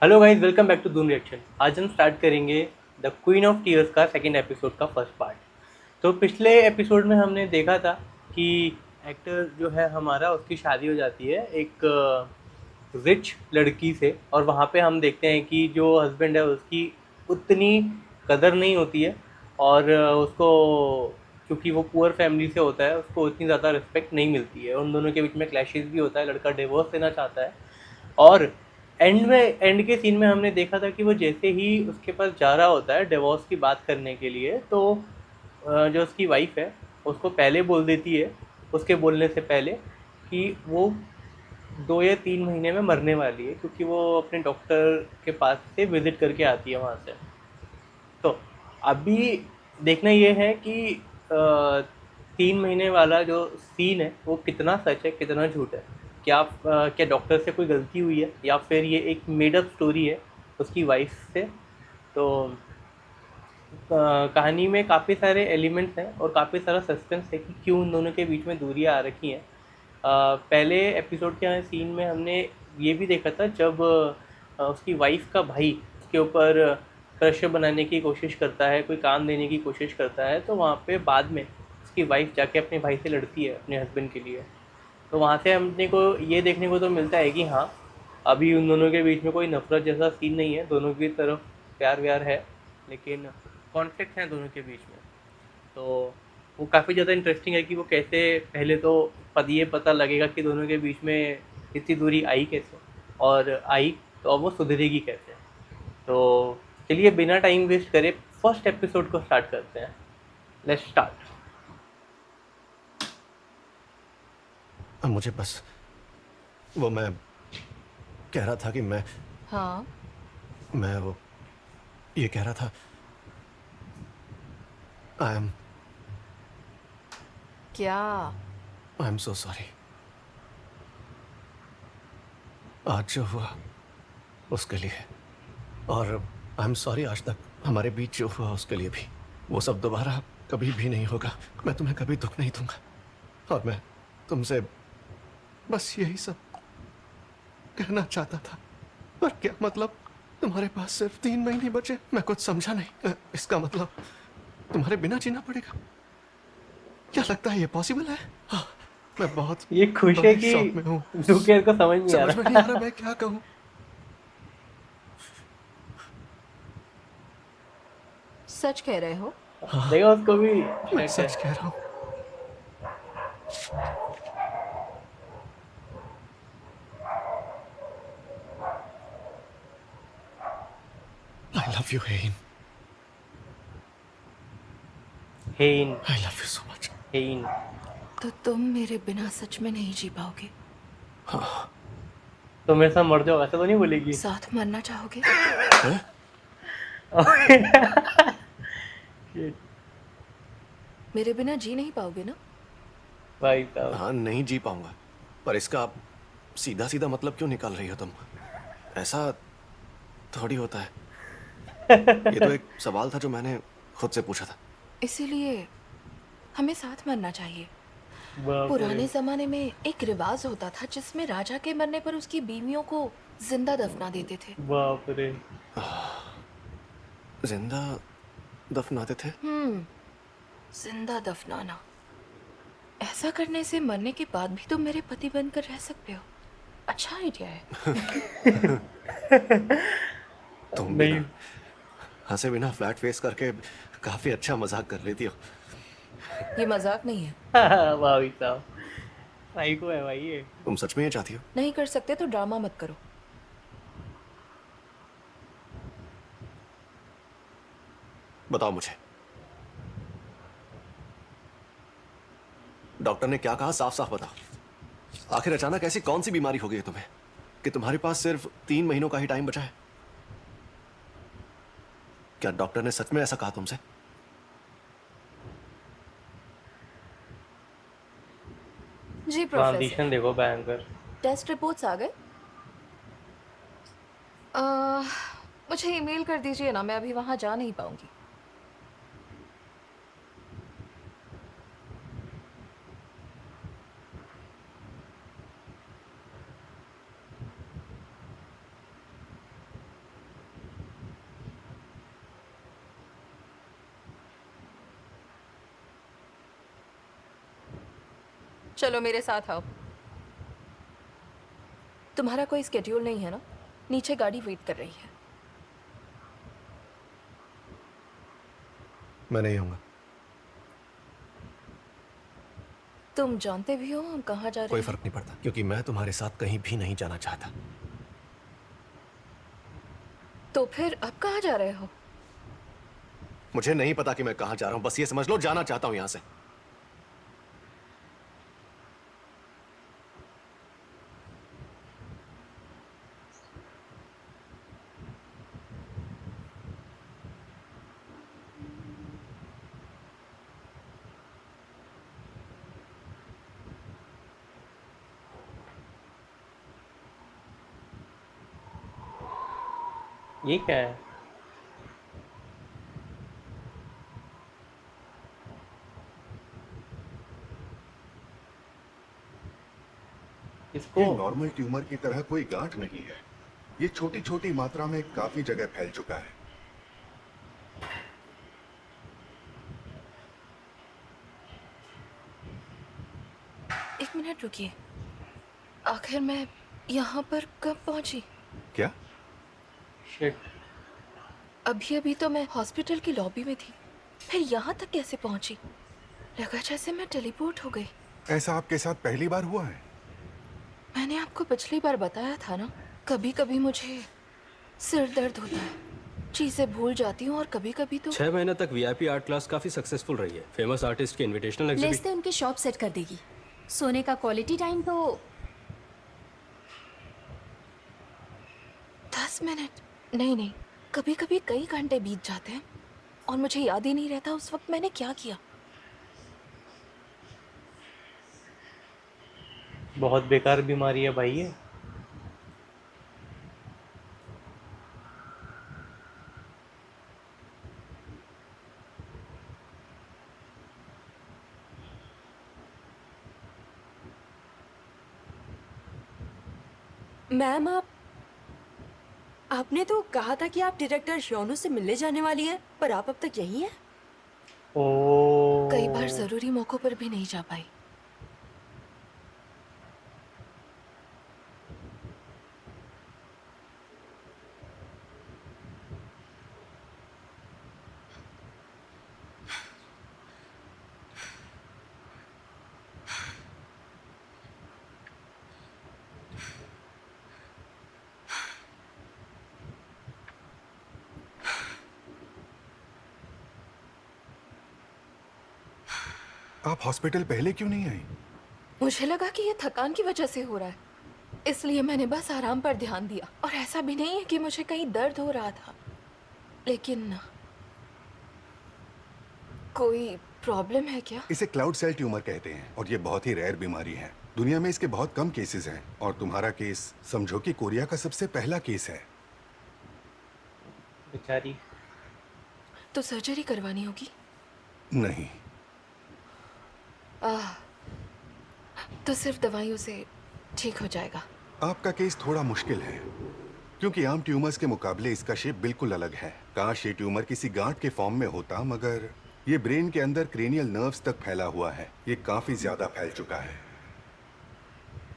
Hello guys, welcome back to Dhoom reaction. आज हम start करेंगे द क्वीन ऑफ टीयर्स का सेकंड एपिसोड का फर्स्ट पार्ट। तो पिछले एपिसोड में हमने देखा था कि एक्टर जो है हमारा, उसकी शादी हो जाती है एक रिच लड़की से, और वहाँ पे हम देखते हैं कि जो हस्बैंड है उसकी उतनी कदर नहीं होती है, और उसको, क्योंकि वो पुअर फैमिली से होता है, उसको उतनी ज़्यादा रिस्पेक्ट नहीं मिलती है। उन दोनों के बीच में क्लैशेस भी होता है, लड़का डिवोर्स लेना चाहता है। और एंड के सीन में हमने देखा था कि वो जैसे ही उसके पास जा रहा होता है डिवोर्स की बात करने के लिए, तो जो उसकी वाइफ है उसको पहले बोल देती है, उसके बोलने से पहले, कि वो 2 या 3 महीने में मरने वाली है, क्योंकि वो अपने डॉक्टर के पास से विज़िट करके आती है वहाँ से। तो अभी देखना ये है कि 3 महीने वाला जो सीन है वो कितना सच है कितना झूठ है। क्या डॉक्टर से कोई गलती हुई है, या फिर ये एक मेड अप स्टोरी है उसकी वाइफ से। तो कहानी में काफ़ी सारे एलिमेंट्स हैं और काफ़ी सारा सस्पेंस है कि क्यों उन दोनों के बीच में दूरियां आ रखी हैं। पहले एपिसोड के सीन में हमने ये भी देखा था, जब उसकी वाइफ का भाई उसके ऊपर प्रेशर बनाने की कोशिश करता है, कोई काम देने की कोशिश करता है, तो वहाँ पे बाद में उसकी वाइफ जाके अपने भाई से लड़ती है अपने हस्बैंड के लिए। तो वहाँ से हमने को ये देखने को तो मिलता है कि हाँ, अभी उन दोनों के बीच में कोई नफरत जैसा सीन नहीं है, दोनों की तरफ प्यार व्यार है, लेकिन कॉन्फ्लिक्ट हैं दोनों के बीच में। तो वो काफ़ी ज़्यादा इंटरेस्टिंग है कि वो कैसे, पहले तो ये पता लगेगा कि दोनों के बीच में इतनी दूरी आई कैसे, और आई तो अब वो सुधरेगी कैसे। तो चलिए बिना टाइम वेस्ट करे फर्स्ट एपिसोड को स्टार्ट करते हैं। Let's start. मुझे बस वो मैं कह रहा था कि हाँ। मैं वो ये कह रहा था। आई एम क्या? I am so sorry. आज जो हुआ उसके लिए, और आई एम सॉरी आज तक हमारे बीच जो हुआ उसके लिए भी। वो सब दोबारा कभी भी नहीं होगा। मैं तुम्हें कभी दुख नहीं दूंगा, और मैं तुमसे बस यही सब कहना चाहता था। पर क्या मतलब, तुम्हारे पास सिर्फ 3 महीने बचे? मैं कुछ समझा नहीं। इसका मतलब तुम्हारे बिना जीना पड़ेगा? क्या लगता है ये पॉसिबल है? हाँ, मैं बहुत ये खुश है बड़े कि शौक में हूँ। दुख है, इसको समझ नहीं आ समझ में नहीं आ रहा रहा। मैं क्या कहूँ। सच कह रहे हो? हाँ, देखो उसको भी मैं शक है। सच कह रहा हूँ। आई लव यू हेन। हेन। I love you so much. हेन। तो तुम मेरे बिना सच में नहीं जी पाओगे? हाँ। तो मेरे साथ मर जाओ, ऐसा तो नहीं बोलेगी। साथ मरना चाहोगे? हैं? मेरे बिना जी नहीं पाओगे ना? भाई साहब। हाँ, नहीं जी पाऊंगा। पर इसका सीधा सीधा मतलब क्यों निकाल रही हो तुम? ऐसा थोड़ी होता है। ये तो एक सवाल था जो मैंने खुद से पूछा था। इसीलिए हमें साथ मरना चाहिए। बाप रे। पुराने जमाने में एक रिवाज होता था जिसमें राजा के मरने पर उसकी बीवियों को जिंदा दफना देते थे। बाप रे। जिंदा दफनाते थे? जिंदा दफनाना। ऐसा करने से मरने के बाद भी तुम मेरे पति बनकर रह सकते हो। अच्छा आइडिया है। तुम नहीं। बिना हंसे बिना फ्लैट फेस करके काफी अच्छा मजाक कर लेती हो। ये मजाक नहीं है। भाई साहब, साइको है भाई ये। तुम सच में ये चाहती हो? नहीं कर सकते तो ड्रामा मत करो। बताओ मुझे। डॉक्टर ने क्या कहा, साफ साफ बताओ। आखिर अचानक ऐसी कौन सी बीमारी हो गई है तुम्हें कि तुम्हारे पास सिर्फ 3 महीनों का ही टाइम बचा है? क्या डॉक्टर ने सच में ऐसा कहा तुमसे? जी प्रोफेसर। ट्रांजिशन देखो भयंकर। टेस्ट रिपोर्ट्स आ गए? मुझे ईमेल कर दीजिए ना, मैं अभी वहां जा नहीं पाऊंगी। चलो मेरे साथ आओ। तुम्हारा कोई स्केड्यूल नहीं है ना? नीचे गाड़ी वेट कर रही है। मैं नहीं आऊंगा। तुम जानते भी हो हम कहाँ जा रहे कोई हैं? फर्क नहीं पड़ता, क्योंकि मैं तुम्हारे साथ कहीं भी नहीं जाना चाहता। तो फिर अब कहाँ जा रहे हो? मुझे नहीं पता कि मैं कहां जा रहा हूं, बस ये समझ लो जाना चाहता हूं यहां से। ये क्या है? इसको ये नॉर्मल ट्यूमर की तरह कोई गांठ नहीं है। ये छोटी छोटी मात्रा में काफी जगह फैल चुका है। एक मिनट रुकिए। आखिर मैं यहाँ पर कब पहुँची? क्या? शिट। अभी अभी तो मैं हॉस्पिटल की लॉबी में थी, फिर यहाँ तक कैसे पहुँची? लगा जैसे मैं टेलीपोर्ट हो गई। ऐसा आपके साथ पहली बार हुआ है? मैंने आपको पिछली बार बताया था ना, कभी कभी मुझे सिर दर्द होता है, चीजें भूल जाती हूँ और कभी कभी तो 6 महीने तक वीआईपी आर्ट क्लास काफी सक्सेसफुल रही है। फेमस आर्टिस्ट के इनविटेशनल लेस्ते एग्जीबिशन। उनकी शॉप सेट कर देगी। सोने का क्वालिटी टाइम तो 10 मिनट नहीं, कभी कभी कई घंटे बीत जाते हैं और मुझे याद ही नहीं रहता उस वक्त मैंने क्या किया। बहुत बेकार बीमारी है भाई ये। मैम आपने तो कहा था कि आप डायरेक्टर श्योनू से मिलने जाने वाली हैं, पर आप अब तक यहीं हैं। ओ। कई बार जरूरी मौकों पर भी नहीं जा पाई। आप हॉस्पिटल पहले क्यों नहीं आई? मुझे लगा कि ये थकान की वजह से हो रहा है, इसलिए मैंने बस आराम पर ध्यान दिया। और ऐसा भी नहीं है कि मुझे कहीं दर्द हो रहा था, लेकिन कोई प्रॉब्लम है क्या? इसे क्लाउड सेल ट्यूमर कहते हैं और ये बहुत ही रेयर बीमारी है। दुनिया में इसके बहुत कम केसेस हैं और तुम्हारा केस समझो कि कोरिया का सबसे पहला केस है। बेचारी। तो सर्जरी करवानी होगी? नहीं, तो सिर्फ दवाइयों से ठीक हो जाएगा। आपका केस थोड़ा मुश्किल है क्योंकि आम ट्यूमर्स के मुकाबले इसका शेप बिल्कुल अलग है। काश ये ट्यूमर किसी गांठ के फॉर्म में होता, मगर ये ब्रेन के अंदर क्रेनियल नर्व्स तक फैला हुआ है। ये काफी ज्यादा फैल चुका है।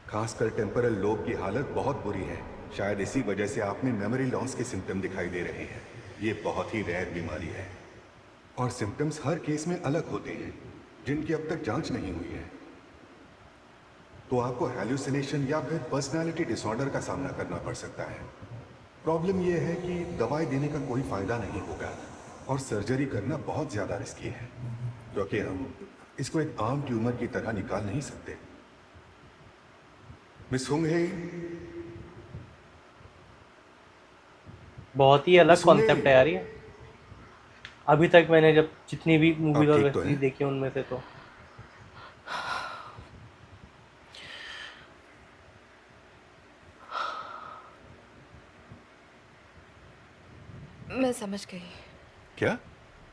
खासकर टेम्पोरल लोब की हालत बहुत बुरी है। शायद इसी वजह से आप में मेमोरी लॉस के सिम्टम दिखाई दे रहे हैं। ये बहुत ही रेयर बीमारी है और सिम्टम्स हर केस में अलग होते हैं जिनकी अब तक जांच नहीं हुई है। तो आपको हैल्यूसिनेशन या फिर पर्सनालिटी डिसऑर्डर का सामना करना पड़ सकता है। प्रॉब्लम यह है कि दवाई देने का कोई फायदा नहीं होगा और सर्जरी करना बहुत ज्यादा रिस्की है क्योंकि हम इसको एक आम ट्यूमर की तरह निकाल नहीं सकते। मिस हुंगहे, बहुत ही अलग सुनिए। कॉन्सेप्ट है यार ये। अभी तक मैंने जब जितनी भी मूवीज आप और ठीक तो वेब सीरीज हैं? देखी उनमें से तो मैं समझ गई। क्या?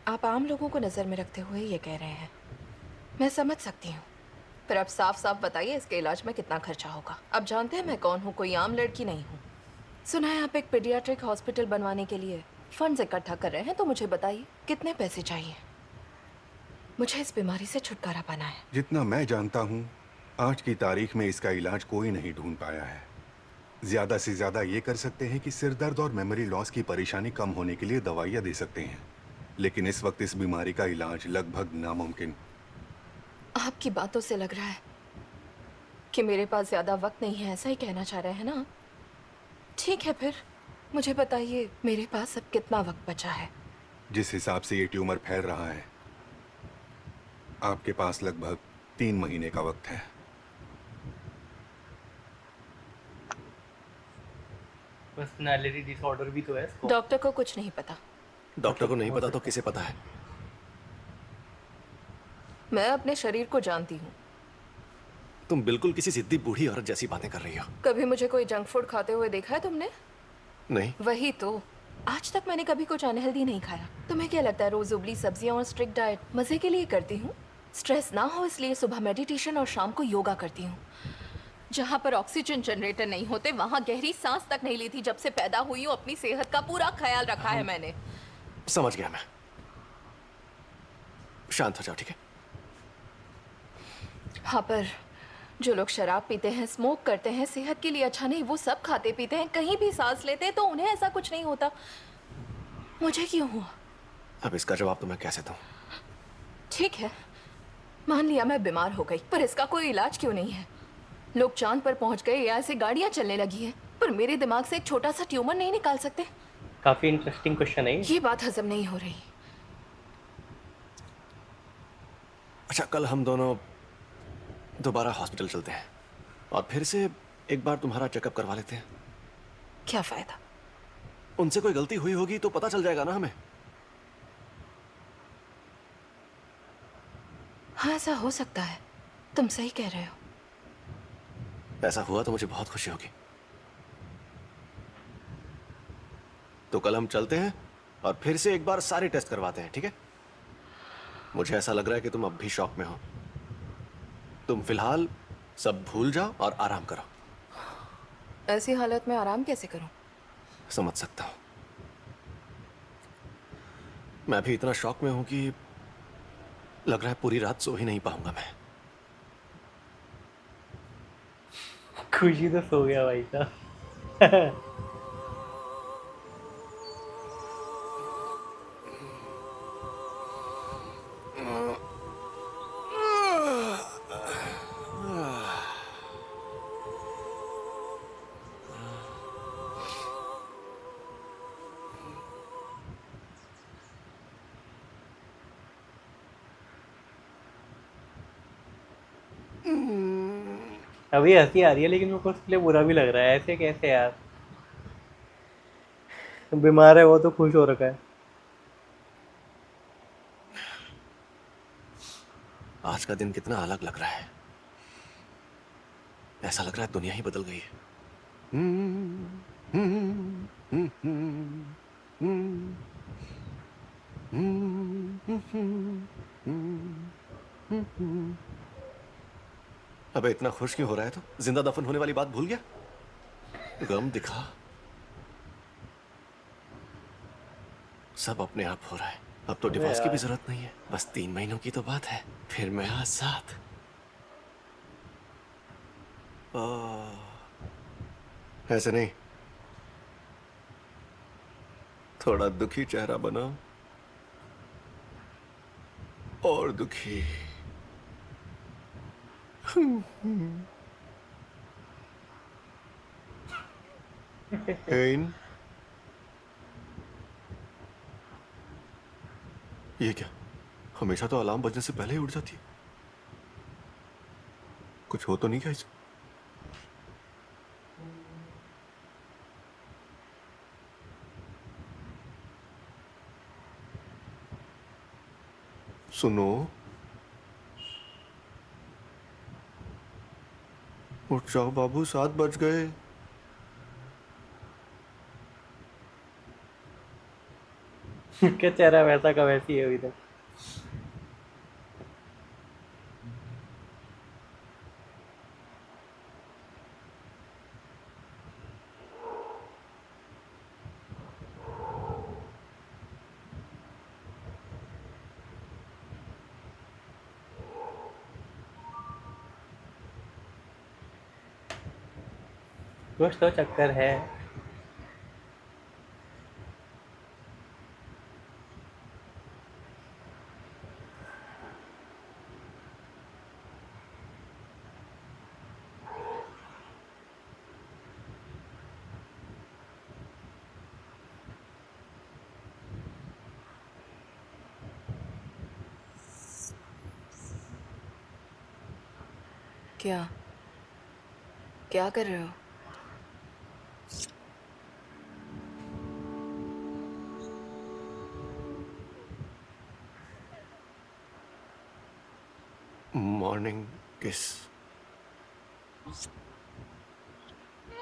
आप आम लोगों को नज़र में रखते हुए ये कह रहे हैं। मैं समझ सकती हूँ, पर अब साफ साफ बताइए इसके इलाज में कितना खर्चा होगा। अब जानते हैं मैं कौन हूँ, कोई आम लड़की नहीं हूँ। सुना है आप एक पीडियाट्रिक हॉस्पिटल बनवाने के लिए फंड्स इकट्ठा कर रहे हैं, तो मुझे बताइए कितने पैसे चाहिए। मुझे इस बीमारी से छुटकारा पाना है। जितना मैं जानता हूँ आज की तारीख में इसका इलाज कोई नहीं ढूंढ पाया है। ज्यादा से ज्यादा ये कर सकते हैं कि सिर दर्द और मेमोरी लॉस की परेशानी कम होने के लिए दवाइयाँ दे सकते हैं, लेकिन इस वक्त इस बीमारी का इलाज लगभग नामुमकिन। आपकी बातों से लग रहा है कि मेरे पास ज्यादा वक्त नहीं है, ऐसा ही कहना चाह रहे हैं ना? ठीक है, फिर मुझे बताइए मेरे पास अब कितना वक्त बचा है? जिस हिसाब से ये ट्यूमर फैल रहा है, आपके पास लगभग 3 महीने का वक्त है। पर्सनालिटी डिसऑर्डर भी तो है इसको। डॉक्टर को कुछ नहीं पता। डॉक्टर को नहीं पता तो किसे पता है? मैं अपने शरीर को जानती हूँ। तुम बिल्कुल किसी जिद्दी बूढ़ी औरत जैसी बातें कर रही हो। कभी मुझे कोई जंक फूड खाते हुए देखा है तुमने? नहीं। वही तो, आज तक मैंने कभी कुछ अनहेल्दी नहीं खाया। तुम्हें क्या लगता है रोज उबली सब्जियां और स्ट्रिक्ट डाइट मजे के लिए करती हूँ? स्ट्रेस ना हो इसलिए सुबह मेडिटेशन और शाम को योगा करती हूँ। जहाँ पर ऑक्सीजन जनरेटर नहीं होते वहाँ गहरी सांस तक नहीं ली थी जब से पैदा हुई हूँ। अपनी सेहत का पूरा ख्याल रखा है मैंने। समझ गया मैं। शांत हो जाओ, ठीक है? हाँ, पर जो लोग शराब पीते हैं, स्मोक करते हैं, सेहत के लिए अच्छा नहीं, वो सब खाते पीते हैं, कहीं भी सांस लेते हैं तो उन्हें ऐसा कुछ नहीं होता। मुझे क्यों हुआ? अब इसका जवाब तो मैं कैसे दूं? ठीक है, मान लिया मैं बीमार हो गई, पर इसका कोई इलाज क्यों नहीं है? लोग चांद पर पहुंच गए या ऐसे गाड़ियां चलने लगी हैं, पर मेरे दिमाग से एक छोटा सा ट्यूमर नहीं निकाल सकते? काफी इंटरेस्टिंग क्वेश्चन है ये बात हजम नहीं हो रही। अच्छा, कल हम दोनों दोबारा हॉस्पिटल चलते हैं और फिर से एक बार तुम्हारा चेकअप करवा लेते हैं। क्या फायदा? उनसे कोई गलती हुई होगी तो पता चल जाएगा ना हमें। हाँ, ऐसा हो सकता है, तुम सही कह रहे हो। ऐसा हुआ तो मुझे बहुत खुशी होगी। तो कल हम चलते हैं और फिर से एक बार सारे टेस्ट करवाते हैं, ठीक है? मुझे ऐसा लग रहा है कि तुम अब भी शॉक में हो। तुम फिलहाल सब भूल जाओ और आराम करो। ऐसी हालत में आराम कैसे करूं? समझ सकता हूं। मैं भी इतना शॉक में हूं कि लग रहा है पूरी रात सो ही नहीं पाऊंगा मैं। खुशी तो सो गया भाई साहब। अभी हंसी आ रही है लेकिन मेरे को उसके लिए बुरा भी लग रहा है। ऐसे कैसे यार, बीमार है वो तो खुश हो रखा है। आज का दिन कितना अलग लग रहा है। ऐसा लग रहा है दुनिया ही बदल गई है। अबे इतना खुश क्यों हो रहा है? तो जिंदा दफन होने वाली बात भूल गया? गम दिखा। सब अपने आप हो रहा है। अब तो डिवोर्स की भी जरूरत नहीं है। बस 3 महीनों की तो बात है, फिर मैं आजाद। ऐसे नहीं, थोड़ा दुखी चेहरा बनाओ। और दुखी। एन, ये क्या? हमेशा तो अलार्म बजने से पहले ही उठ जाती है। कुछ हो तो नहीं क्या इसमें? सुनो, उठ जाओ बाबू, 7 बज गए। क्या चेहरा वैसा का वैसी है अभी तक। कुछ तो चक्कर है। क्या क्या कर रहे हो? मॉर्निंग किस।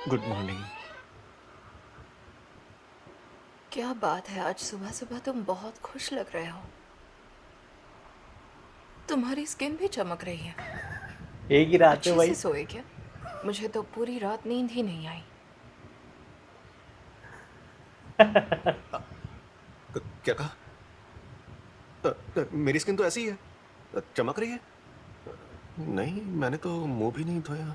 Good morning. क्या बात है, आज सुबह सुबह तुम बहुत खुश लग रहे हो। तुम्हारी स्किन भी चमक रही है। एक ही रात में अच्छे भाई। से सोए क्या? मुझे तो पूरी रात नींद ही नहीं आई। क्या कहा? मेरी स्किन तो ऐसी ही है, चमक रही है। नहीं, मैंने तो मुंह भी नहीं धोया।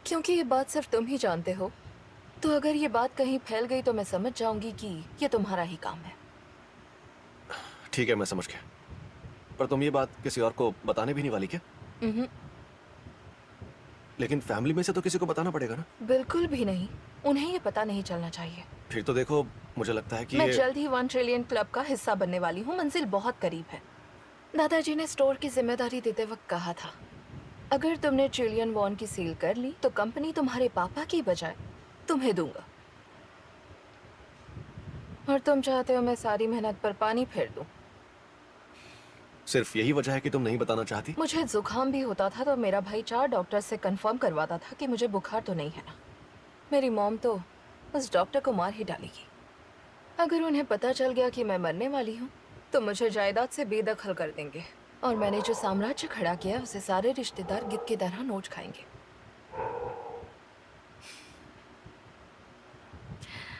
क्योंकि ये बात सिर्फ तुम ही जानते हो, तो अगर ये बात कहीं फैल गई तो मैं समझ जाऊंगी कि ये तुम्हारा ही काम है। ठीक है, मैं समझ गया। पर तुम ये बात किसी और को बताने भी नहीं वाली क्या? उहुं, लेकिन फैमिली में से तो किसी को बताना पड़ेगा ना। बिल्कुल भी नहीं। उन्हें ये पता नहीं चलना चाहिए। फिर तो देखो, मुझे लगता है कि मैं ये... जल्द ही 1 ट्रिलियन क्लब का हिस्सा बनने वाली हूँ। मंजिल बहुत करीब है। दादाजी ने स्टोर की जिम्मेदारी देते वक्त कहा था, अगर तुमने ट्रिलियन वॉन की सील कर ली तो कंपनी तुम्हारे पापा की बजाय तुम्हें दूंगा। और तुम चाहते हो मैं सारी मेहनत पर पानी फेर दूं। सिर्फ यही वजह है कि तुम नहीं बताना चाहती? मुझे जुकाम भी होता था तो मेरा भाई 4 डॉक्टर से कंफर्म करवाता था कि मुझे बुखार तो नहीं है ना। मेरी मॉम तो उस डॉक्टर को मार ही डालेगी। अगर उन्हें पता चल गया कि मैं मरने वाली हूँ तो मुझे जायदाद से बेदखल कर देंगे, और मैंने जो साम्राज्य खड़ा किया है उसे सारे रिश्तेदार गिद्ध की तरह नोच खाएंगे।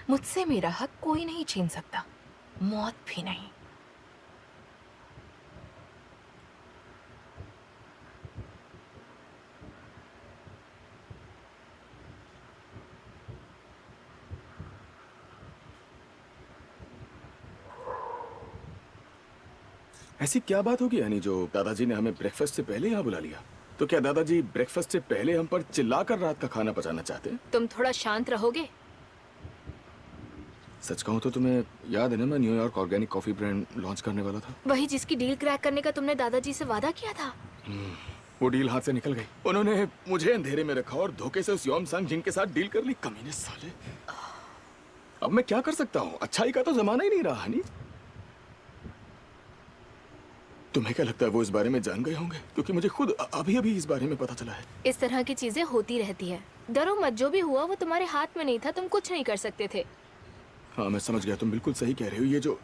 मुझसे मेरा हक कोई नहीं छीन सकता, मौत भी नहीं। ऐसी क्या बात होगी यानी जो दादाजी ने हमें ब्रेकफास्ट से पहले यहाँ बुला लिया? तो क्या दादाजी ब्रेकफास्ट से पहले हम पर चिल्लाकर रात का खाना पचाना चाहते हैं? तुम थोड़ा शांत रहोगे? सच कहूँ तो तुम्हें याद है ना, मैं New York organic coffee brand launch करने वाला था। वही जिसकी डील क्रैक करने का तुमने दादाजी से वादा किया था। वो डील हाथ से निकल गई। उन्होंने मुझे अंधेरे में रखा और धोखे से उस योम संग जिंग के साथ डील कर ली। कमीने साले। अब मैं क्या कर सकता हूँ? अच्छाई का तो जमाना ही नहीं रहा हनी। तुम्हें क्या लगता है वो इस बारे में जान गए होंगे? क्योंकि मुझे खुद अभी अभी इस बारे में पता चला है। इस तरह की चीजें होती रहती है। डरो मत, जो भी हुआ वो तुम्हारे हाथ में नहीं था, तुम कुछ नहीं कर सकते थे। हाँ, मैं समझ गया, तुम बिल्कुल सही कह रहे हो। ये जो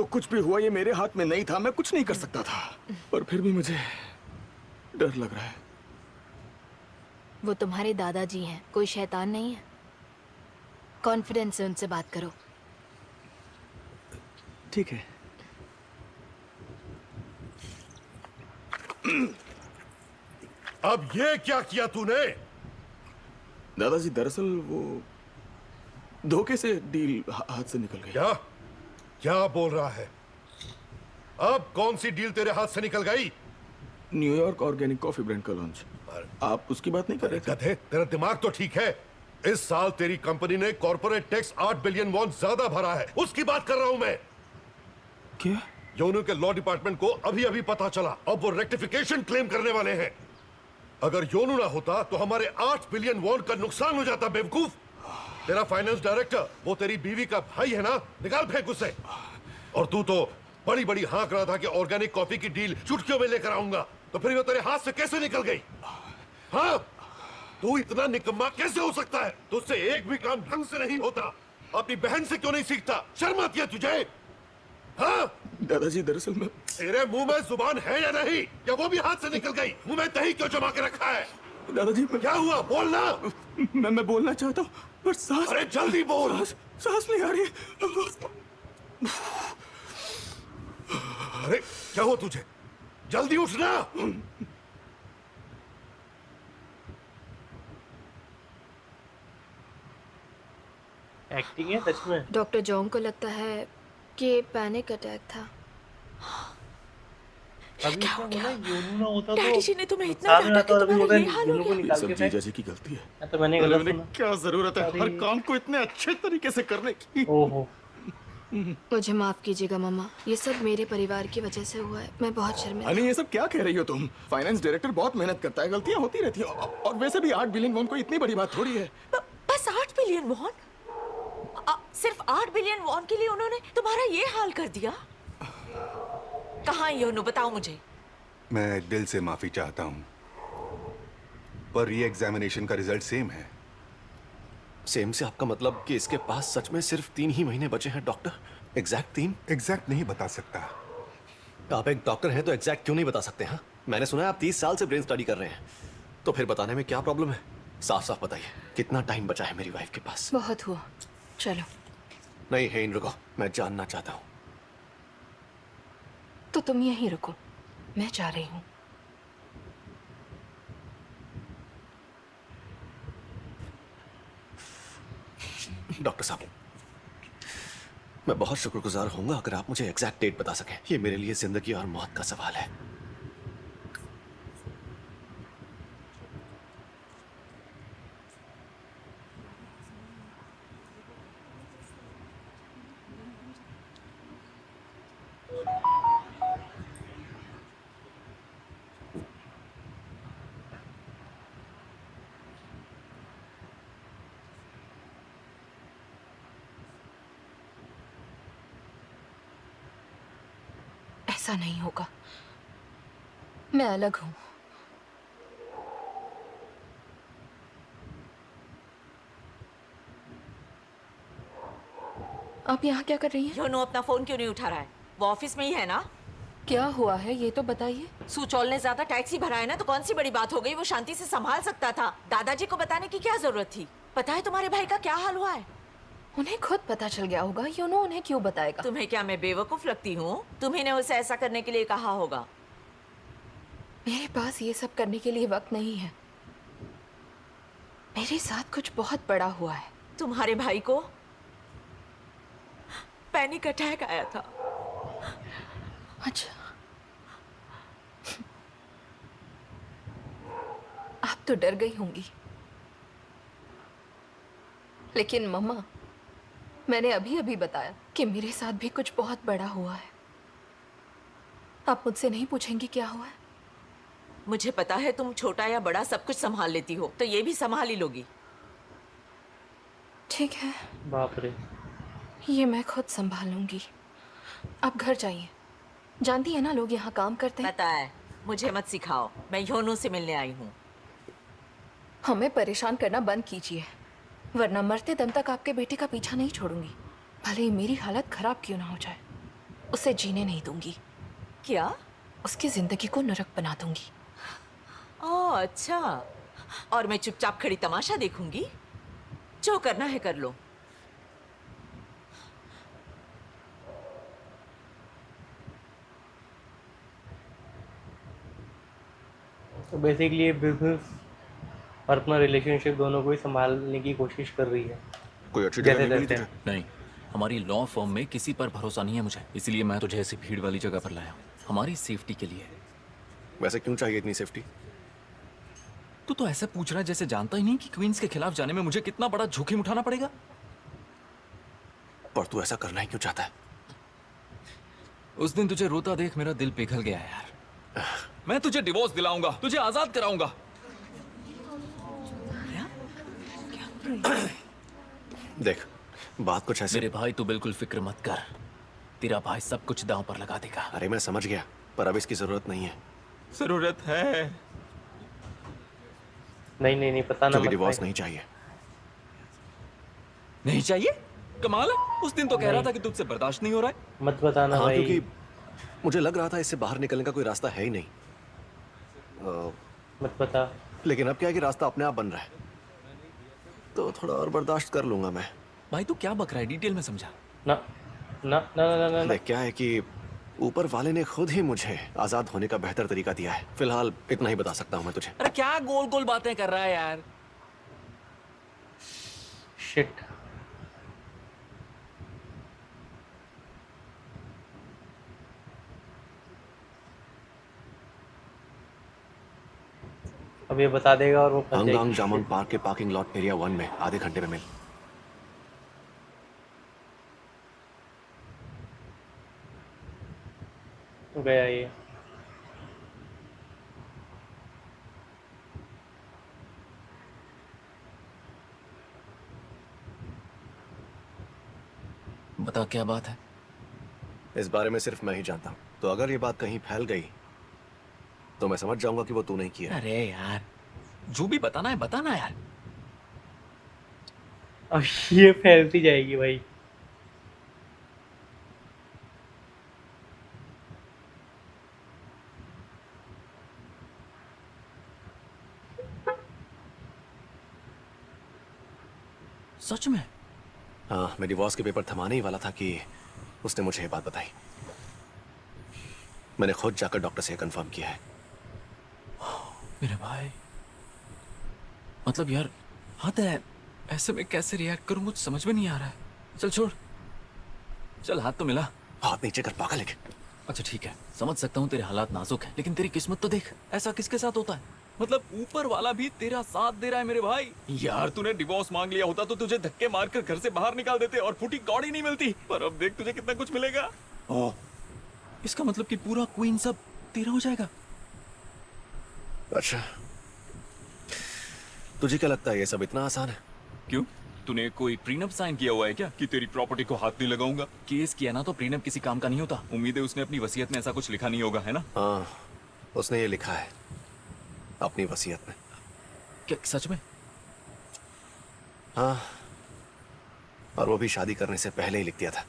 कुछ भी हुआ ये मेरे हाथ में नहीं था, मैं कुछ नहीं कर सकता था। पर फिर भी मुझे डर लग रहा है। वो तुम्हारे दादाजी हैं, कोई शैतान नहीं है। कॉन्फिडेंस से उनसे बात करो। ठीक है। अब ये क्या किया तूने? दादाजी, दरअसल वो धोखे से डील हाथ से निकल गई। क्या क्या बोल रहा है? अब कौन सी डील तेरे हाथ से निकल गई? न्यूयॉर्क ऑर्गेनिक कॉफी ब्रांड का लॉन्च। आप उसकी बात नहीं कर रहे थे? गधे, तेरा दिमाग तो ठीक है। इस साल तेरी कंपनी ने कॉर्पोरेट टैक्स 8 बिलियन वॉन ज्यादा भरा है, उसकी बात कर रहा हूं मैं। क्या? योनो के लॉ डिपार्टमेंट को अभी अभी पता चला, अब वो रेक्टिफिकेशन क्लेम करने वाले हैं। अगर योनो ना होता तो हमारे 8 बिलियन वॉन का नुकसान हो जाता। बेवकूफ, तेरा फाइनेंस डायरेक्टर वो तेरी बीवी का भाई है ना, निकाल फेंक उसे। और तू तो बड़ी बड़ी हाँक रहा था कि ऑर्गेनिक कॉफी की डील चुटकियों में लेकर आऊंगा, तो फिर वो तेरे हाथ से कैसे निकल गई? हाँ, तू इतना निकम्मा कैसे हो सकता है? तुझसे एक भी काम ढंग से नहीं होता। अपनी बहन से क्यों नहीं सीखता? शर्म आती है तुझे? हाँ? दादाजी दरअसल मैं तेरे मुंह में जुबान है या नहीं? या वो भी हाथ से निकल गई? मुंह में दही क्यों जमा के रखा है? दादाजी क्या हुआ? बोलना। मैं बोलना चाहता हूँ पर सांस अरे जल्दी बोल। सांस नहीं आ रही है। अरे क्या हुआ तुझे? जल्दी उठना। एक्टिंग है सच में। डॉक्टर जोंग को लगता है कि पैनिक अटैक था। अभी क्या बोला, योनू ना होता तो डैडी जी ने तुम्हें इतना साथ में डांटा आता कि तो अभी तुम्हारा बोलता ये हाल हो योनू को गया। निकाल सब के जीजा फेंक। जी की गलती है। या तो मैंने गलत मैंने सुना। क्या जरूरत है हर अरे। काम को इतने अच्छे तरीके से करने की? ओहो, मुझे माफ कीजिएगा मम्मा, ये सब मेरे परिवार की वजह से हुआ है। मैं बहुत शर्मिंदा। अनी ये सब क्या कह रही हो तुम? फाइनेंस डायरेक्टर बहुत मेहनत करता है, गलतियां होती रहती हैं। और वैसे भी 8 बिलियन वॉन कोई इतनी बड़ी बात थोड़ी है। बस 8 बिलियन वॉन? सिर्फ 8 बिलियन वॉन के लिए उन्होंने तुम्हारा ये हाल कर दिया? कहाँ योनू, बताओ मुझे। मैं दिल से माफी चाहता हूँ, पर री एग्जामिनेशन का रिजल्ट सेम है। सेम से आपका मतलब कि इसके पास सच में सिर्फ 3 ही महीने बचे हैं डॉक्टर? एग्जैक्ट 3? एग्जैक्ट नहीं बता सकता। आप एक डॉक्टर हैं तो एग्जैक्ट क्यों नहीं बता सकते? हाँ, मैंने सुना है आप 30 साल से ब्रेन स्टडी कर रहे हैं, तो फिर बताने में क्या प्रॉब्लम है? साफ साफ बताइए, कितना टाइम बचा है मेरी वाइफ के पास? बहुत हुआ, चलो। नहीं है, इन रुको, मैं जानना चाहता हूँ। तो तुम यहीं रुको, मैं जा रही हूँ। डॉक्टर साहब, मैं बहुत शुक्रगुजार होऊंगा अगर आप मुझे एग्जैक्ट डेट बता सकें। ये मेरे लिए जिंदगी और मौत का सवाल है। ऐसा नहीं होगा, मैं अलग हूं। आप यहाँ क्या कर रही हैं? योनू अपना फोन क्यों नहीं उठा रहा है? वो ऑफिस में ही है ना? क्या हुआ है ये तो बताइए। सुचौल ने ज्यादा टैक्स ही भरा है ना, तो कौन सी बड़ी बात हो गई? वो शांति से संभाल सकता था। दादाजी को बताने की क्या जरूरत थी? पता है तुम्हारे भाई का क्या हाल हुआ है? उन्हें खुद पता चल गया होगा, योनो उन्हें क्यों बताएगा? तुम्हें क्या मैं बेवकूफ लगती हूँ? तुम्ही ने उसे ऐसा करने के लिए कहा होगा। मेरे पास ये सब करने के लिए वक्त नहीं है। मेरे साथ कुछ बहुत बड़ा हुआ है। तुम्हारे भाई को पैनिक अटैक आया था। अच्छा, आप तो डर गई होंगी, लेकिन मम्मा, मैंने अभी अभी बताया कि मेरे साथ भी कुछ बहुत बड़ा हुआ है। आप मुझसे नहीं पूछेंगी क्या हुआ है? मुझे पता है तुम छोटा या बड़ा सब कुछ संभाल लेती हो, तो ये भी संभाल ही लोगी। ठीक है, बाप रे। ये मैं खुद संभालूंगी। आप घर जाइए। जानती है ना, लोग यहाँ काम करते हैं। पता है, मुझे मत सिखाओ। मैं योनू से मिलने आई हूँ। हमें परेशान करना बंद कीजिए, वरना मरते दम तक आपके बेटे का पीछा नहीं छोड़ूंगी। भले ही मेरी हालत खराब क्यों ना हो जाए, उसे जीने नहीं दूंगी। क्या? उसकी जिंदगी को नरक बना दूंगी। ओह अच्छा, और मैं चुपचाप खड़ी तमाशा देखूंगी? जो करना है कर लो। तो बेसिकली ये बिजनेस और अपना रिलेशनशिप दोनों को ही संभालने की कोशिश कर रही है। कोई अच्छी जैसे जगह नहीं मिली तैसे। तुझे? नहीं, हमारी लॉ फर्म में किसी पर भरोसा नहीं है मुझे, इसलिए मैं तुझे ऐसी भीड़ वाली जगह पर लाया हूँ, हमारी सेफ्टी के लिए। वैसे क्यों चाहिए इतनी सेफ्टी? तू तो ऐसे पूछ रहा है जैसे जानता ही नहीं कि क्वींस के खिलाफ जाने में मुझे कितना बड़ा जोखिम उठाना पड़ेगा। पर तू ऐसा करना ही क्यों चाहता है? उस दिन तुझे रोता देख मेरा दिल पिघल गया यार। मैं तुझे डिवोर्स दिलाऊंगा, तुझे आजाद कराऊंगा। देख, बात कुछ ऐसे। मेरे भाई तू बिल्कुल फिक्र मत कर, तेरा भाई सब कुछ दांव पर लगा देगा। अरे मैं समझ गया, पर अब इसकी जरूरत नहीं है। जरूरत है। नहीं नहीं नहीं, पता ना क्योंकि मत डिवोर्स भाई। नहीं चाहिए। नहीं चाहिए? कमाल है, उस दिन तो कह रहा नहीं। था कि तुझसे बर्दाश्त नहीं हो रहा है। मत बताना हाँ, भाई। क्योंकि मुझे लग रहा था इससे बाहर निकलने का कोई रास्ता है ही नहीं। मत बता। लेकिन अब क्या है कि रास्ता अपने आप बन रहा है, तो थोड़ा और बर्दाश्त कर लूंगा मैं। भाई तू क्या बक रहा है, डिटेल में समझा। ना ना ना ना ना, ना, ना। देख, क्या है कि ऊपर वाले ने खुद ही मुझे आजाद होने का बेहतर तरीका दिया है। फिलहाल इतना ही बता सकता हूँ मैं तुझे। अरे क्या गोल गोल बातें कर रहा है यार। शिट। अब ये बता देगा और वो फंस हंगांग जाएगी। जामंग पार्क के पार्किंग लॉट एरिया 1 में आधे घंटे में मिल। गया ये। बता क्या बात है। इस बारे में सिर्फ मैं ही जानता हूँ, तो अगर ये बात कहीं फैल गई तो मैं समझ जाऊंगा कि वो तू नहीं किया। अरे यार जो भी बताना है बताना यार। अब ये फैलती जाएगी भाई। सच में? हाँ, मैं डिवोर्स के पेपर थमाने ही वाला था कि उसने मुझे ये बात बताई। मैंने खुद जाकर डॉक्टर से कंफर्म किया है। मेरे भाई मतलब यार हद है, ऐसे में कैसे रिएक्ट करूं मुझे समझ में नहीं आ रहा है। चल छोड़, चल हाथ तो मिला। हाथ नीचे कर पागल है। अच्छा ठीक है, समझ सकता हूँ तेरे हालात नाजुक हैं, लेकिन तेरी किस्मत तो देख, ऐसा किसके साथ होता है। मतलब ऊपर वाला भी तेरा साथ दे रहा है मेरे भाई। यार तूने डिवोर्स मांग लिया होता तो तुझे धक्के मारकर घर से बाहर निकाल देते और फूटी कौड़ी नहीं मिलती, पर अब देख तुझे कितना कुछ मिलेगा। ओह, इसका मतलब कि पूरा क्वीन सब तेरा हो जाएगा। अच्छा, तुझे क्या लगता है ये सब इतना आसान है? क्यों, तूने कोई प्रीनप साइन किया हुआ है क्या कि तेरी प्रॉपर्टी को हाथ नहीं लगाऊंगा? केस किया ना तो प्रीनप किसी काम का नहीं होता। उम्मीद है उसने अपनी वसीयत में ऐसा कुछ लिखा नहीं होगा, है ना? हाँ, उसने ये लिखा है अपनी वसीयत में। क्या सच में? हाँ, और वो भी शादी करने से पहले ही लिख दिया था।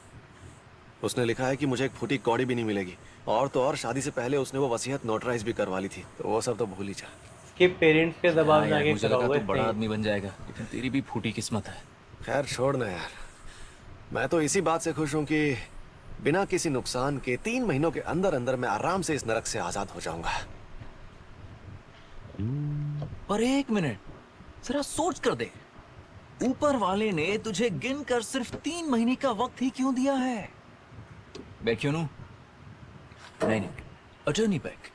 उसने लिखा है कि मुझे एक फूटी कौड़ी भी नहीं मिलेगी, और तो और शादी से पहले उसने वो वसीयत नोटराइज भी करवा ली थी, तो वो सब तो भूल ही जा। इसके पेरेंट्स के दबाव हाँ में यार, आगे मुझे करा लगा हुआ तू बड़ा है। आदमी बन जाएगा, लेकिन तेरी भी फूटी किस्मत है। खैर छोड़ ना यार, मैं तो इसी बात से खुश हूं कि बिना किसी नुकसान के 3 महीनों के अंदर अंदर मैं आराम से इस नरक से आजाद हो जाऊंगा। पर एक मिनट, जरा सोच कर दे, ऊपर वाले ने तुझे गिनकर सिर्फ 3 महीने का वक्त ही क्यों दिया है? बैक क्यों नहीं नहीं, अटर्नी बैक।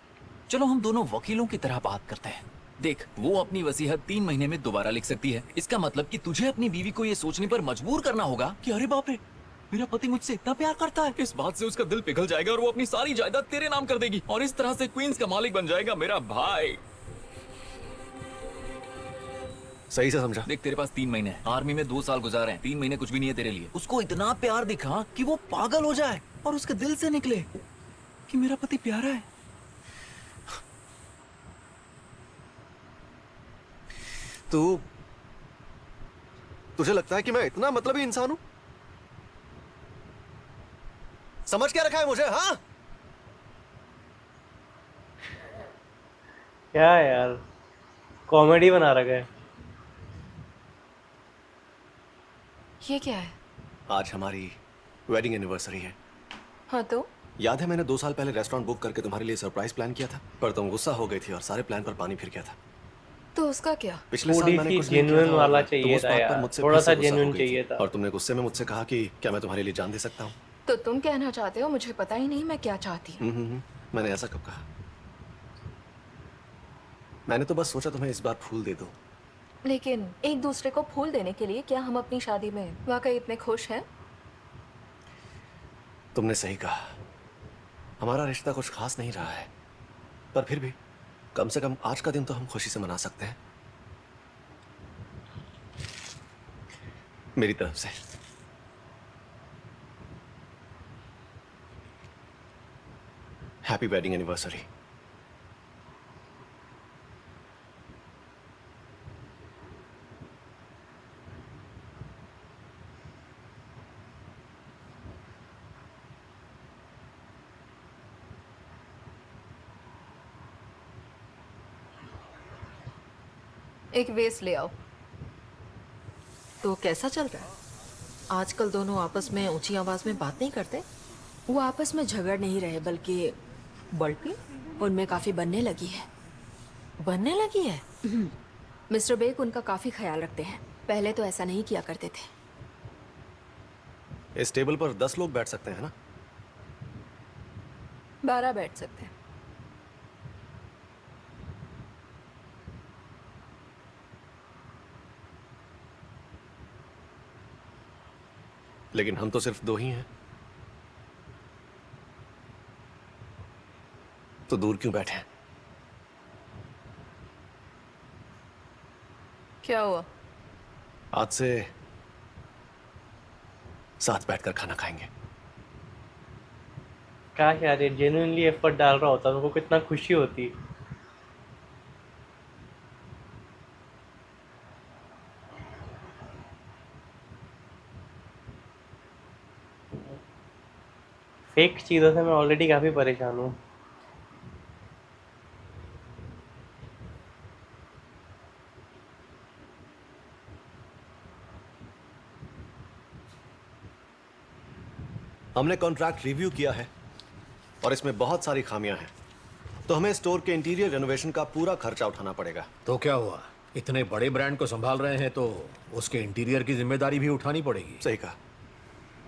चलो हम दोनों वकीलों की तरह बात करते हैं। देख, वो अपनी वसीयत 3 महीने में दोबारा लिख सकती है। इसका मतलब कि तुझे अपनी बीवी को ये सोचने पर मजबूर करना होगा कि अरे बाप रे, मेरा पति मुझसे इतना प्यार करता है। इस बात से उसका दिल पिघल जाएगा और वो अपनी सारी जायदाद तेरे नाम कर देगी और इस तरह से क्वींस का मालिक बन जाएगा मेरा भाई। सही से समझा? देख, तेरे पास 3 महीने हैं, आर्मी में 2 साल गुजारे हैं, 3 महीने कुछ भी नहीं है तेरे लिए। उसको इतना प्यार दिखा कि वो पागल हो जाए और उसके दिल से निकले कि मेरा पति प्यारा है। तुझे लगता है कि मैं इतना मतलबी इंसान हूं? समझ क्या रखा है मुझे? हाँ, क्या है यार, कॉमेडी बना रखा है। ये क्या है? आज हमारी वेडिंग एनिवर्सरी है। हाँ तो याद है मैंने 2 साल पहले रेस्टोरेंट बुक करके तुम्हारे लिए सरप्राइज प्लान किया था, पर तुम गुस्सा हो गई थी और सारे प्लान पर पानी फिर गया था। तो उसका क्या? पिछले साल थोड़ी मैंने सी कुछ नहीं किया genuine था और वाला तुम चाहिए उस था बात पर यार, मुझसे थोड़ा फिर से सा गुस्सा हो genuine गई थी। चाहिए था। और तुमने गुस्से में मुझसे कहा कि क्या मैं तुम्हारे लिए जान दे सकता हूँ। तो तुम कहना चाहते हो मुझे पता ही नहीं मैं क्या चाहती हूँ? मैंने ऐसा कब कहा? मैंने तो बस सोचा तुम्हें इस बार फूल दे दूं। लेकिन एक दूसरे को फूल देने के लिए क्या हम अपनी शादी में वाकई इतने खुश हैं? तुमने सही कहा, हमारा रिश्ता कुछ खास नहीं रहा है, पर फिर भी कम से कम आज का दिन तो हम खुशी से मना सकते हैं। मेरी तरफ से हैप्पी वेडिंग एनिवर्सरी। एक वेस्ट ले आओ। तो कैसा चल रहा है? आजकल दोनों आपस में ऊंची आवाज में बात नहीं करते? वो आपस में झगड़ नहीं रहे, बल्कि उनमें काफी बनने लगी है। बनने लगी है? मिस्टर बेक उनका काफी ख्याल रखते हैं, पहले तो ऐसा नहीं किया करते थे। इस टेबल पर 10 लोग बैठ सकते हैं ना? 12 बैठ सकते हैं। लेकिन हम तो सिर्फ 2 ही हैं। तो दूर क्यों बैठे हैं? क्या हुआ? आज से साथ बैठकर खाना खाएंगे। काश यार ये जेन्युइनली एफर्ट डाल रहा होता तो उनको कितना खुशी होती। फेक चीज़ों से मैं ऑलरेडी काफ़ी परेशान हूँ। हमने कॉन्ट्रैक्ट रिव्यू किया है और इसमें बहुत सारी खामियां हैं, तो हमें स्टोर के इंटीरियर रेनोवेशन का पूरा खर्चा उठाना पड़ेगा। तो क्या हुआ, इतने बड़े ब्रांड को संभाल रहे हैं तो उसके इंटीरियर की जिम्मेदारी भी उठानी पड़ेगी। सही कहा,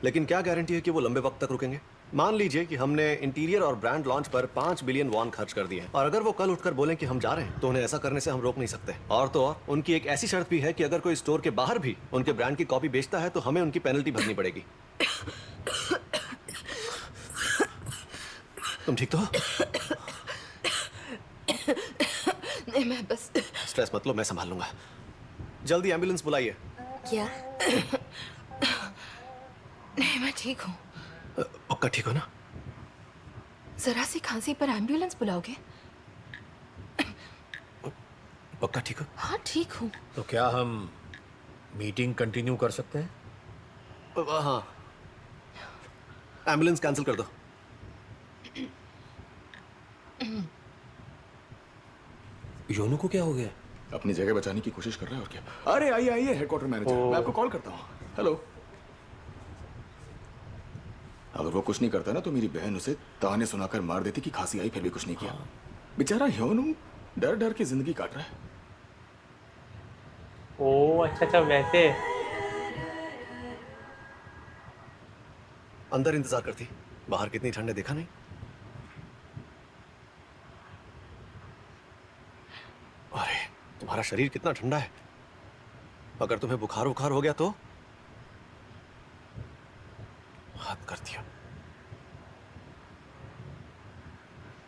लेकिन क्या गारंटी है कि वो लंबे वक्त तक रुकेंगे? मान लीजिए कि हमने इंटीरियर और ब्रांड लॉन्च पर 5 बिलियन वॉन खर्च कर दिए हैं, और अगर वो कल उठकर बोलें कि हम जा रहे हैं, तो उन्हें ऐसा करने से हम रोक नहीं सकते। और तो और उनकी एक ऐसी शर्त भी है कि अगर कोई स्टोर के बाहर भी उनके ब्रांड की कॉपी बेचता है तो हमें उनकी पेनल्टी भरनी पड़ेगी। तुम ठीक तो हो? नहीं, मैं बस। स्ट्रेस मत लो, मैं संभाल लूंगा। जल्दी एम्बुलेंस बुलाइए। क्या? नहीं, मैं ठीक हूँ। पक्का ठीक हो ना? जरा सी खांसी पर एम्बुलेंस बुलाओगे? पक्का ठीक हो? हाँ, ठीक हूँ। तो क्या हम मीटिंग कंटिन्यू कर सकते हैं? हाँ, एम्बुलेंस कैंसिल कर दो। योनू को क्या हो गया? अपनी जगह बचाने की कोशिश कर रहा है और क्या। अरे आइए आइए हेडक्वार्टर मैनेजर, मैं आपको कॉल करता हूँ। हेलो। अगर वो कुछ नहीं करता ना तो मेरी बहन उसे ताने सुनाकर मार देती कि खांसी आई फिर भी कुछ नहीं किया। बेचारा योनू डर डर के जिंदगी काट रहा है। ओ अच्छा अच्छा, वैसे अंदर इंतजार करती, बाहर कितनी ठंड है देखा नहीं? अरे तुम्हारा शरीर कितना ठंडा है। अगर तुम्हें बुखार बुखार हो गया तो हाथ कर दिया।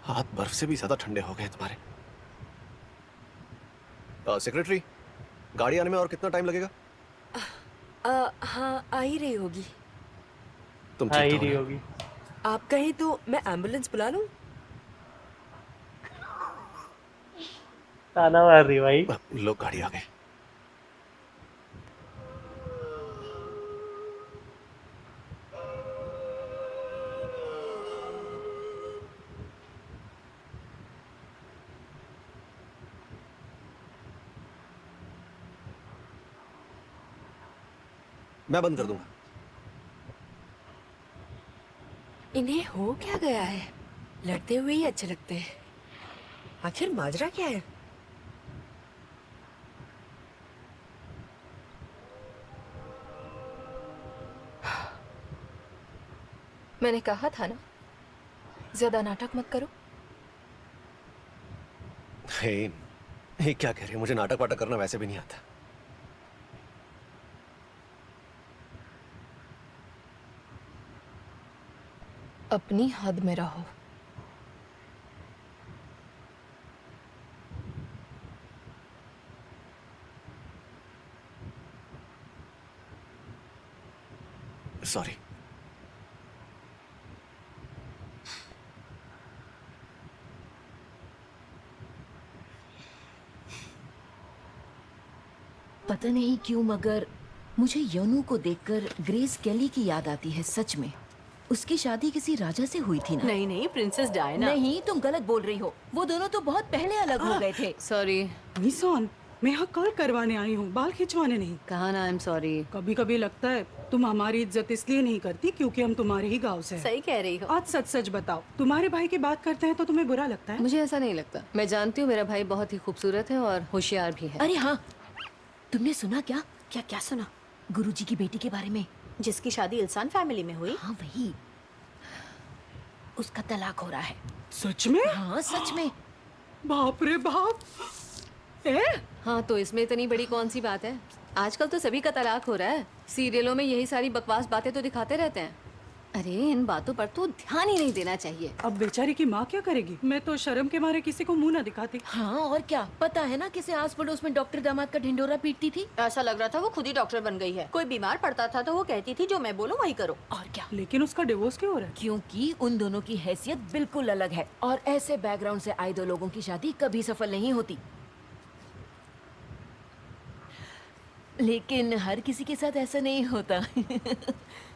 हाथ बर्फ से भी ज्यादा ठंडे हो गए तुम्हारे। सेक्रेटरी, गाड़ी आने में और कितना टाइम लगेगा? हाँ, आ ही रही होगी। तुम हाँ ठीक ही तो हो रही ना? होगी। आप कहीं तो मैं एम्बुलेंस बुला लूं? ताना मार रही भाई। लोग गाड़ी आ गए। मैं बंद कर दूंगा। इन्हें हो क्या गया है? लड़ते हुए ही अच्छे लगते हैं। आखिर माजरा क्या है? मैंने कहा था ना, ज्यादा नाटक मत करो। हे, क्या कह रही है? मुझे नाटक वाटक करना वैसे भी नहीं आता। अपनी हद में रहो। सॉरी। पता नहीं क्यों मगर मुझे योनू को देखकर ग्रेस केली की याद आती है। सच में उसकी शादी किसी राजा से हुई थी ना? नहीं नहीं, प्रिंसेस डायना। नहीं, तुम गलत बोल रही हो। वो दोनों तो बहुत पहले अलग हो गए थे। सॉरी। मिसॉन, मैं यहाँ कल करवाने आई हूँ, बाल खिंचवाने नहीं। कहा ना आई एम सॉरी। कभी कभी लगता है तुम हमारी इज्जत इसलिए नहीं करती क्योंकि हम तुम्हारे ही गांव से हैं। सही कह रही हो। आज सच सच बताओ, तुम्हारे भाई की बात करते हैं तो तुम्हें बुरा लगता है? मुझे ऐसा नहीं लगता। मैं जानती हूँ मेरा भाई बहुत ही खूबसूरत है और होशियार भी है। अरे हाँ, तुमने सुना क्या? क्या क्या सुना? गुरुजी की बेटी के बारे में। जिसकी शादी इल्सान फैमिली में हुई? हाँ वही, उसका तलाक हो रहा है। सच में? हाँ सच में। बाप रे बाप। हाँ तो इसमें इतनी बड़ी कौन सी बात है? आजकल तो सभी का तलाक हो रहा है। सीरियलों में यही सारी बकवास बातें तो दिखाते रहते हैं। अरे इन बातों पर तो ध्यान ही नहीं देना चाहिए। अब बेचारी की माँ क्या करेगी? मैं तो शर्म के मारे किसी को मुंह ना दिखाती। हाँ और क्या, पता है ना किसे आस पड़ोस में डॉक्टर दामाद का ढिंडोरा पीटती थी। ऐसा लग रहा था वो खुद ही डॉक्टर बन गई है। कोई बीमार पड़ता था तो वो कहती थी जो मैं बोलूँ वही करो। और क्या, लेकिन उसका डिवोर्स क्यों हो रहा है? क्योंकि उन दोनों की हैसियत बिल्कुल अलग है और ऐसे बैकग्राउंड से आए दो लोगों की शादी कभी सफल नहीं होती। लेकिन हर किसी के साथ ऐसा नहीं होता।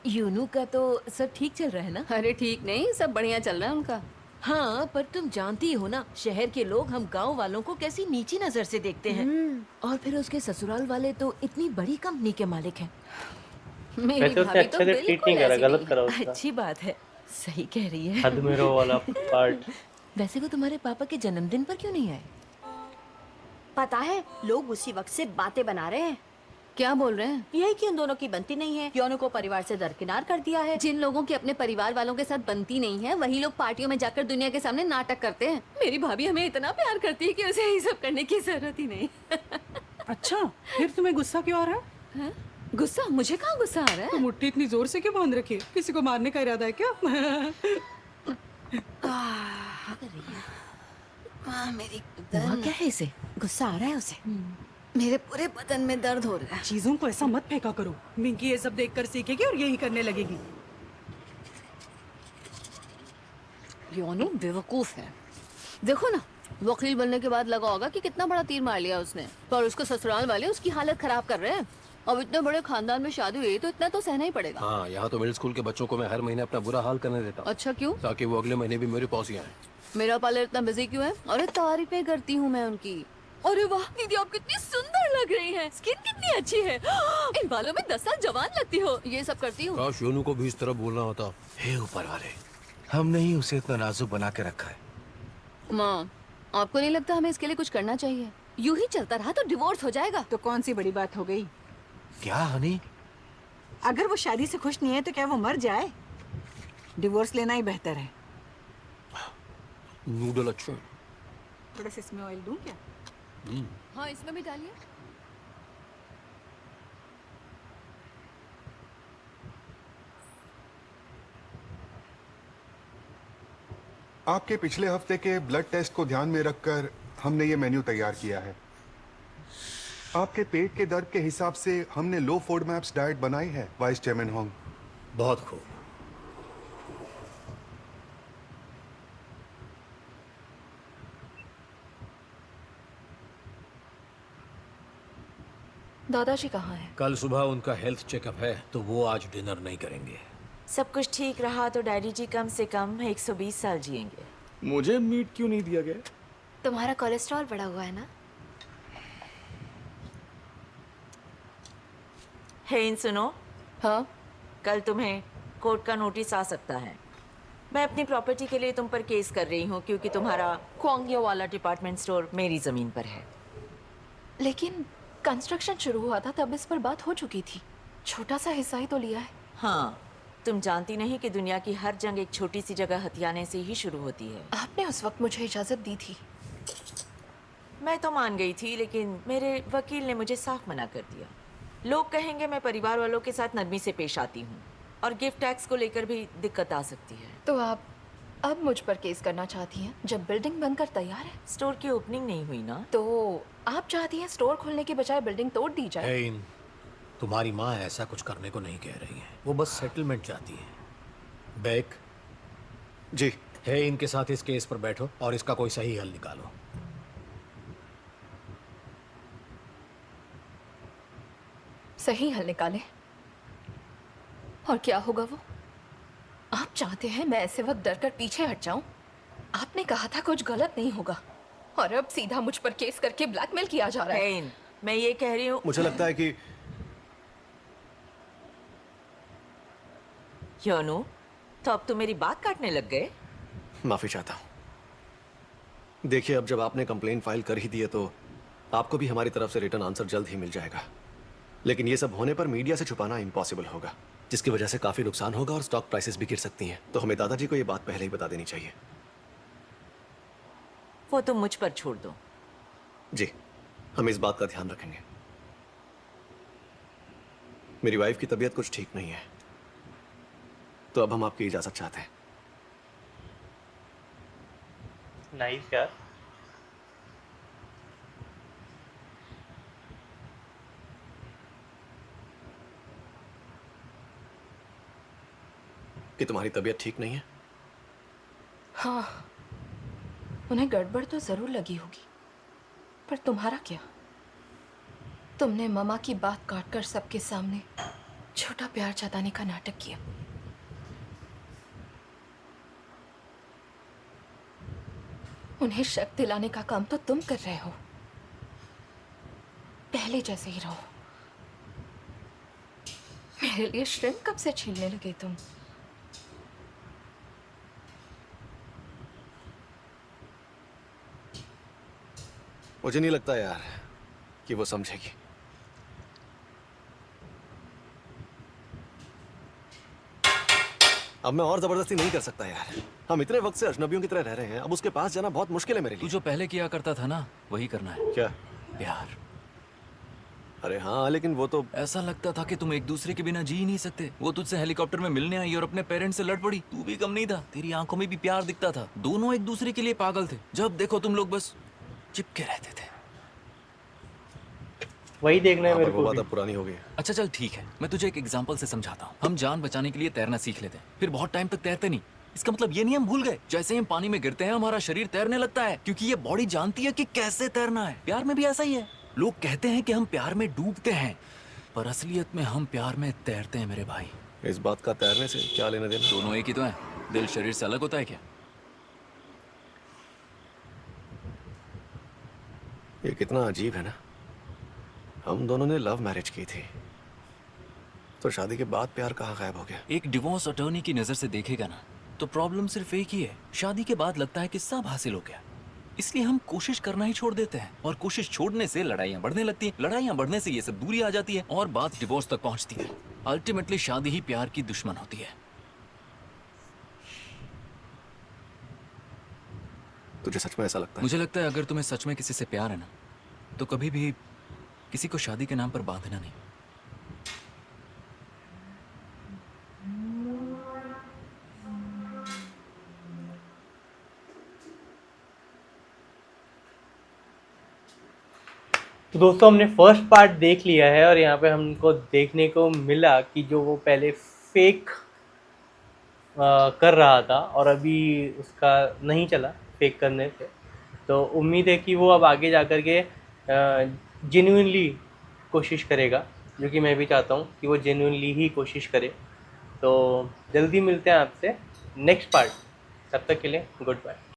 यूनू का तो सब ठीक चल रहा है ना? अरे ठीक नहीं, सब बढ़िया चल रहा है उनका। हाँ पर तुम जानती हो ना, शहर के लोग हम गांव वालों को कैसी नीची नजर से देखते हैं। और फिर उसके ससुराल वाले तो इतनी बड़ी कंपनी के मालिक हैं। मेरी वैसे उसने भाभी तो अच्छे से ट्रीट बिल्कुल नहीं करा, ऐसी गलत नहीं करा है। उसका। अच्छी बात है, सही कह रही है। हद में रहो वाला पार्ट। वैसे वो तुम्हारे पापा के जन्मदिन पर क्यों नहीं आए? पता है लोग उसी वक्त से बातें बना रहे हैं। क्या बोल रहे हैं? यही कि उन दोनों की बनती नहीं है, योनो को परिवार से दरकिनार कर दिया है। जिन लोगों की अपने परिवार वालों के साथ बनती नहीं है वही लोग पार्टियों में जाकर दुनिया के सामने नाटक करते हैं। मेरी भाभी हमें इतना प्यार करती है कि उसे ये सब करने की जरूरत ही नहीं। अच्छा, फिर तुम्हें गुस्सा क्यों आ रहा है? हाँ? गुस्सा? मुझे कहाँ गुस्सा आ रहा है? तो मुट्ठी इतनी जोर से क्यों बांध रखी है? किसी को मारने का इरादा है क्या? मेरी हुआ क्या है इसे? गुस्सा आ रहा है उसे। मेरे पूरे बदन में दर्द हो रहा है। चीजों को ऐसा मत फेंका करो। मिंकी ये सब देखकर सीखेगी और यही करने लगेगी। योनो बेवकूफ है। देखो ना, वकील बनने के बाद लगा होगा कि कितना बड़ा तीर मार लिया उसने, पर उसको ससुराल वाले उसकी हालत खराब कर रहे हैं। अब इतने बड़े खानदान में शादी हुई तो इतना तो सहना ही पड़ेगा। हाँ, यहाँ तो मिडिल स्कूल के बच्चों को मैं हर महीने अपना बुरा हाल करने देता हूँ। अच्छा क्यों? ताकि वो अगले महीने भी मेरे पास ही आए। मेरा पार्लर इतना बिजी क्यों है? अरे तारीफें करती हूँ मैं उनकी। अरे वाह दीदी, आप कितनी सुंदर लग रही हैं। स्किन कितनी अच्छी है। इन बालों में 10 साल जवान लगती हो। ये सब करती हूँ। काश योनू को भी इस तरह बोलना होता। हे ऊपर वाले, हमने ही उसे इतना नाजुक बना के रखा है। माँ, आपको नहीं लगता हमें इसके लिए कुछ करना चाहिए? यूं ही चलता रहा तो डिवोर्स हो जाएगा। तो कौन सी बड़ी बात हो गई? क्या हनी? अगर वो शादी से खुश नहीं है तो क्या वो मर जाए? डिवोर्स लेना ही बेहतर है। नूडल अच्छे। थोड़ा सा इसमें ऑयल दूं क्या? हाँ इसमें भी डालिए। आपके पिछले हफ्ते के ब्लड टेस्ट को ध्यान में रखकर हमने ये मेन्यू तैयार किया है। आपके पेट के दर्द के हिसाब से हमने लो फोडमैप्स डाइट बनाई है, वाइस चेयरमैन होंग। बहुत खूब। दादाजी कहाँ हैं? कल सुबह उनका हेल्थ चेकअप है तो वो आज डिनर नहीं करेंगे। सब कुछ ठीक रहा तो डैडी जी कम से कम 120 साल जिएंगे। मुझे मीट क्यों नहीं दिया गया? तुम्हारा कोलेस्ट्रॉल बढ़ा हुआ है ना? हे इन सुनो। हाँ? कल तुम्हें कोर्ट का नोटिस आ सकता है। मैं अपनी प्रॉपर्टी के लिए तुम पर केस कर रही हूँ क्योंकि तुम्हारा क्वांगियो वाला डिपार्टमेंट स्टोर मेरी जमीन पर है। लेकिन कंस्ट्रक्शन शुरू हुआ था तब इस पर बात हो चुकी थी। छोटा सा हिस्सा ही तो लिया है। हाँ, तुम जानती नहीं कि दुनिया की हर जंग एक छोटी सी जगह हथियाने से ही शुरू होती है। आपने उस वक्त मुझे इजाजत दी थी। मैं तो मान गई थी, लेकिन मेरे वकील ने मुझे साफ मना कर दिया। लोग कहेंगे मैं परिवार वालों के साथ नरमी से पेश आती हूँ और गिफ्ट टैक्स को लेकर भी दिक्कत आ सकती है। तो आप अब मुझ पर केस करना चाहती हैं जब बिल्डिंग बनकर तैयार है? स्टोर की ओपनिंग नहीं हुई ना। तो आप चाहती हैं स्टोर खोलने के बजाय बिल्डिंग तोड़ दी जाए? हेइन, तुम्हारी माँ ऐसा कुछ करने को नहीं कह रही है। वो बस सेटलमेंट चाहती है। बेक जी। हेइन के साथ इस केस पर बैठो और इसका कोई सही हल निकालो। सही हल निकाले? और क्या होगा वो? आप चाहते हैं मैं ऐसे वक्त डर कर पीछे हट जाऊं? आपने कहा था कुछ गलत नहीं होगा। और अब सीधा मुझ पर केस करके ब्लैकमेल किया जा रहा है। पेन, मैं ये कह रही हूँ। मुझे लगता है कि योनू, तो अब तुम मेरी बात काटने लग गए? माफी चाहता हूं। देखिए, अब जब आपने कंप्लेंट फाइल कर ही दी है तो आपको भी हमारी तरफ से रिटर्न आंसर जल्द ही मिल जाएगा। लेकिन ये सब होने पर मीडिया से छुपाना इम्पॉसिबल होगा, जिसकी वजह से काफी नुकसान होगा और स्टॉक प्राइसेस भी गिर सकती हैं। तो हमें दादाजी को ये बात पहले ही बता देनी चाहिए। वो तुम मुझ पर छोड़ दो। जी, हम इस बात का ध्यान रखेंगे। मेरी वाइफ की तबीयत कुछ ठीक नहीं है, तो अब हम आपकी इजाजत चाहते हैं। नाइस यार। कि तुम्हारी तबीयत ठीक नहीं है? हाँ, उन्हें गड़बड़ तो जरूर लगी होगी, पर तुम्हारा क्या? तुमने ममा की बात काटकर सबके सामने छोटा प्यार जताने का नाटक किया। उन्हें शक दिलाने का काम तो तुम कर रहे हो। पहले जैसे ही रहो। मेरे लिए श्रिम्प कब से छीलने लगे तुम? मुझे नहीं लगता यार कि वो समझेगी। अब मैं और जबरदस्ती नहीं कर सकता यार। हम इतने वक्त से अजनबियों की तरह रह रहे हैं, अब उसके पास जाना बहुत मुश्किल है मेरे लिए। तू जो पहले किया करता था ना, वही करना है। क्या? प्यार। अरे हाँ, लेकिन वो तो ऐसा लगता था कि तुम एक दूसरे के बिना जी ही नहीं सकते। वो तुझसे हेलीकॉप्टर में मिलने आई और अपने पेरेंट्स से लड़ पड़ी। तू भी कम नहीं था, तेरी आंखों में भी प्यार दिखता था। दोनों एक दूसरे के लिए पागल थे। जब देखो तुम लोग बस चिपके रहते थे। वही देखना है मेरे वो को बात भी। अब पुरानी हो गई। अच्छा चल ठीक है, मैं तुझे एक एग्जांपल से समझाता हूँ। हम जान बचाने के लिए तैरना सीख लेते हैं, फिर बहुत टाइम तक तैरते नहीं। इसका मतलब ये नहीं हम भूल गए। जैसे ही हम पानी में गिरते हैं हमारा शरीर तैरने लगता है, क्योंकि ये बॉडी जानती है कि कैसे तैरना है। प्यार में भी ऐसा ही है। लोग कहते हैं कि हम प्यार में डूबते हैं, पर असलियत में हम प्यार में तैरते हैं मेरे भाई। इस बात का तैरने से क्या लेना देना? दोनों एक ही तो है। दिल शरीर से अलग होता है क्या? ये कितना अजीब है ना। हम दोनों ने लव मैरिज की थी, तो शादी के बाद प्यार कहाँ गायब हो गया? एक डिवोर्स अटॉर्नी की नजर से देखेगा ना, तो प्रॉब्लम सिर्फ एक ही है। शादी के बाद लगता है कि सब हासिल हो गया, इसलिए हम कोशिश करना ही छोड़ देते हैं। और कोशिश छोड़ने से लड़ाइयाँ बढ़ने लगती हैं। लड़ाइयाँ बढ़ने से ये सब दूरी आ जाती है और बात डिवोर्स तक पहुंचती है। अल्टीमेटली शादी ही प्यार की दुश्मन होती है। तुझे सच में ऐसा लगता है? मुझे लगता है अगर तुम्हें सच में किसी से प्यार है ना, तो कभी भी किसी को शादी के नाम पर बांधना नहीं। तो दोस्तों हमने फर्स्ट पार्ट देख लिया है और यहाँ पे हमको देखने को मिला कि जो वो पहले फेक कर रहा था और अभी उसका नहीं चला फेक करने से। तो उम्मीद है कि वो अब आगे जा कर के जेन्युइनली कोशिश करेगा, जो कि मैं भी चाहता हूँ कि वो जेन्युइनली ही कोशिश करे। तो जल्दी मिलते हैं आपसे नेक्स्ट पार्ट। तब तक के लिए गुड बाय।